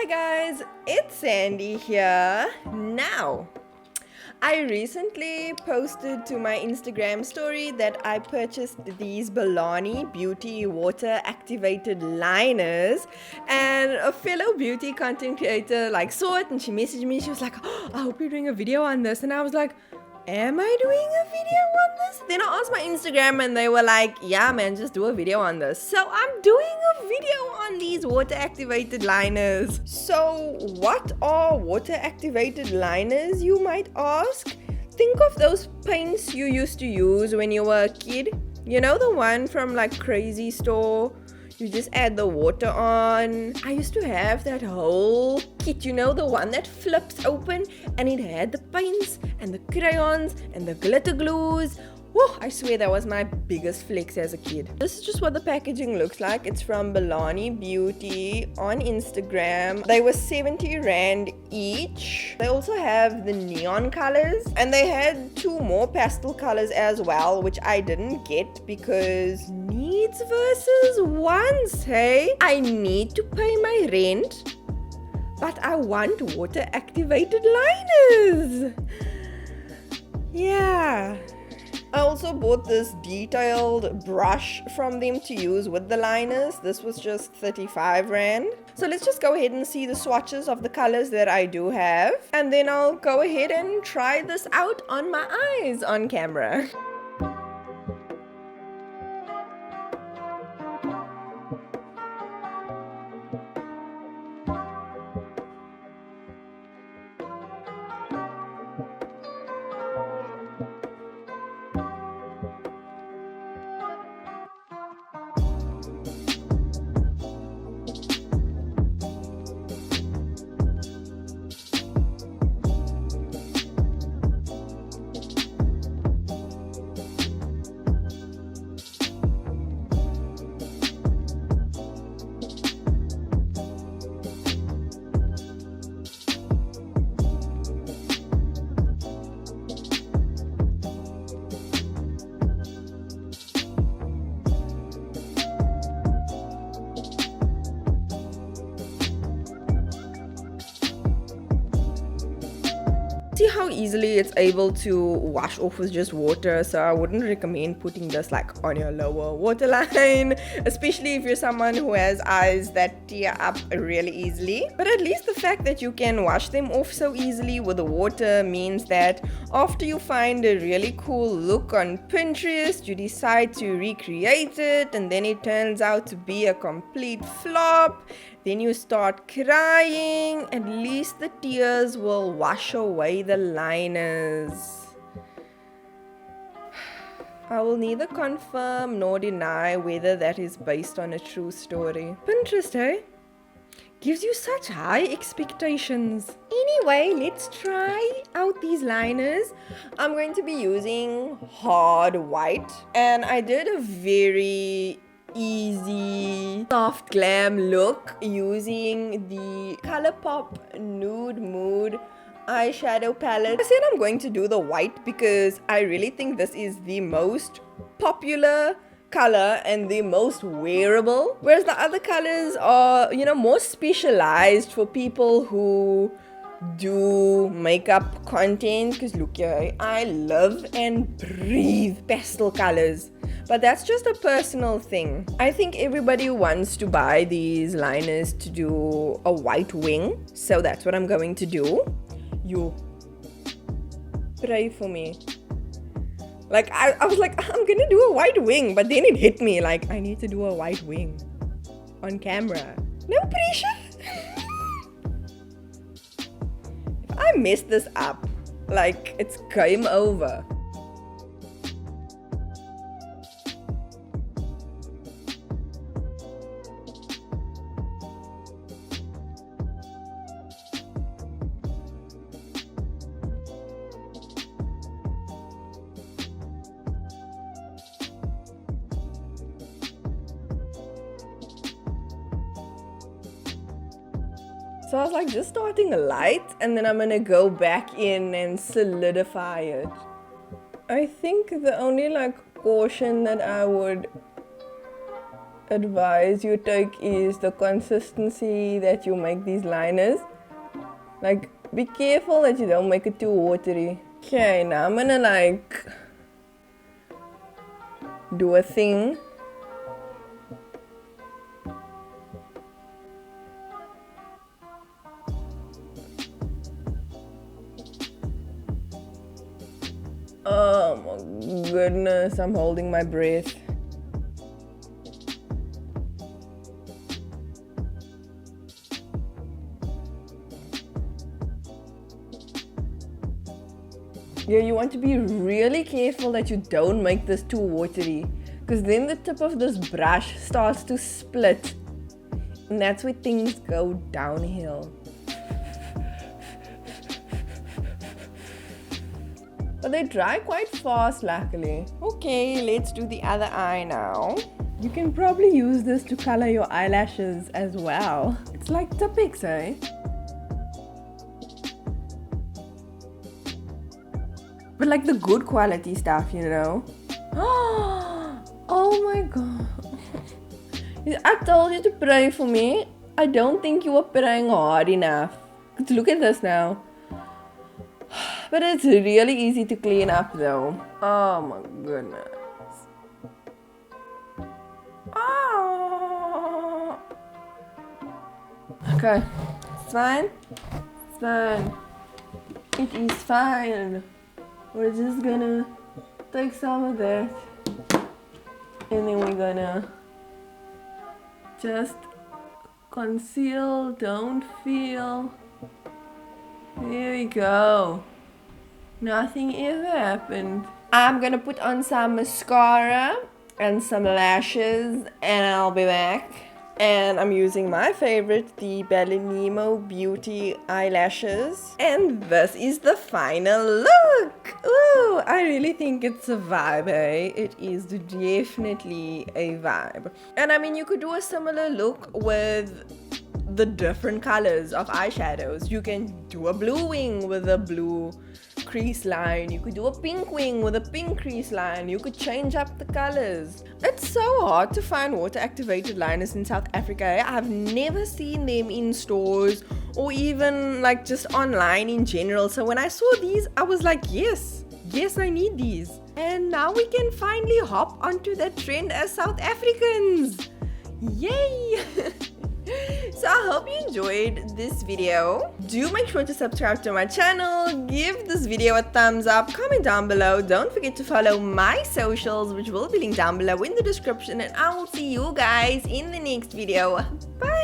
Hi guys, it's Sandy here. Now, I recently posted to my Instagram story that I purchased these Belani Beauty water activated liners, and a fellow beauty content creator saw it and she messaged me. She was like, "Oh, I hope you're doing a video on this," and I was like, am I doing a video on this? Then I asked my Instagram and they were like, yeah man, just do a video on this. So I'm doing a video on these water activated liners. So what are water activated liners, you might ask? Think of those paints you used to use when you were a kid. You know, the one from Crazy Store? You just add the water on. I used to have that whole kit, you know, the one that flips open and it had the paints and the crayons and the glitter glues. Whoa, I swear that was my biggest flex as a kid. This is just what the packaging looks like. It's from Belani Beauty on Instagram. They were 70 Rand each. They also have the neon colors and they had 2 more pastel colors as well, which I didn't get because needs versus wants, hey? I need to pay my rent, but I want water activated liners. Yeah. I also bought this detailed brush from them to use with the liners. This was just 35 Rand. So let's just go ahead and see the swatches of the colors that I do have. And then I'll go ahead and try this out on my eyes on camera. See how easily it's able to wash off with just water, so I wouldn't recommend putting this on your lower waterline, especially if you're someone who has eyes that tear up really easily. But at least the fact that you can wash them off so easily with the water means that after you find a really cool look on Pinterest, you decide to recreate it and then it turns out to be a complete flop. Then you start crying. At least the tears will wash away the liners. I will neither confirm nor deny whether that is based on a true story. Pinterest, eh? Gives you such high expectations. Anyway, let's try out these liners. I'm going to be using hard white. And I did a very easy soft glam look using the ColourPop Nude Mood eyeshadow palette. I said I'm going to do the white because I really think this is the most popular color and the most wearable, whereas the other colors are, you know, more specialized for people who do makeup content. Because look here, I love and breathe pastel colors. But that's just a personal thing. I think everybody wants to buy these liners to do a white wing. So that's what I'm going to do. You pray for me. I was like, I'm gonna do a white wing. But then it hit me I need to do a white wing on camera. No pressure. If I mess this up, it's game over. So I was just starting light and then I'm gonna go back in and solidify it. I think the only caution that I would advise you take is the consistency that you make these liners. Like, be careful that you don't make it too watery. Okay, now I'm gonna like do a thing. Oh my goodness, I'm holding my breath. Yeah, you want to be really careful that you don't make this too watery, because then the tip of this brush starts to split, and that's where things go downhill. But they dry quite fast, luckily. Okay, let's do the other eye now. You can probably use this to color your eyelashes as well. It's like Tipex, eh? But like the good quality stuff, you know? Oh my god. I told you to pray for me. I don't think you were praying hard enough. Look at this now. But it's really easy to clean up though. Oh my goodness. Oh. Okay. It's fine. It's fine. It is fine. We're just gonna take some of that. And then we're gonna just conceal, don't feel. There we go. Nothing ever happened. I'm gonna put on some mascara and some lashes and I'll be back. And I'm using my favorite, the Belani Beauty eyelashes. And this is the final look. Ooh, I really think it's a vibe, eh? It is definitely a vibe. And I mean, you could do a similar look with the different colors of eyeshadows. You can do a blue wing with a blue crease line. You could do a pink wing with a pink crease line. You could change up the colors. It's so hard to find water activated liners in South Africa. I've never seen them in stores or even like just online in general. So when I saw these, I was like, yes, I need these. And now we can finally hop onto that trend as South Africans. Yay! So I hope you enjoyed this video. Do make sure to subscribe to my channel, give this video a thumbs up, comment down below. Don't forget to follow my socials, which will be linked down below in the description, and I will see you guys in the next video. Bye!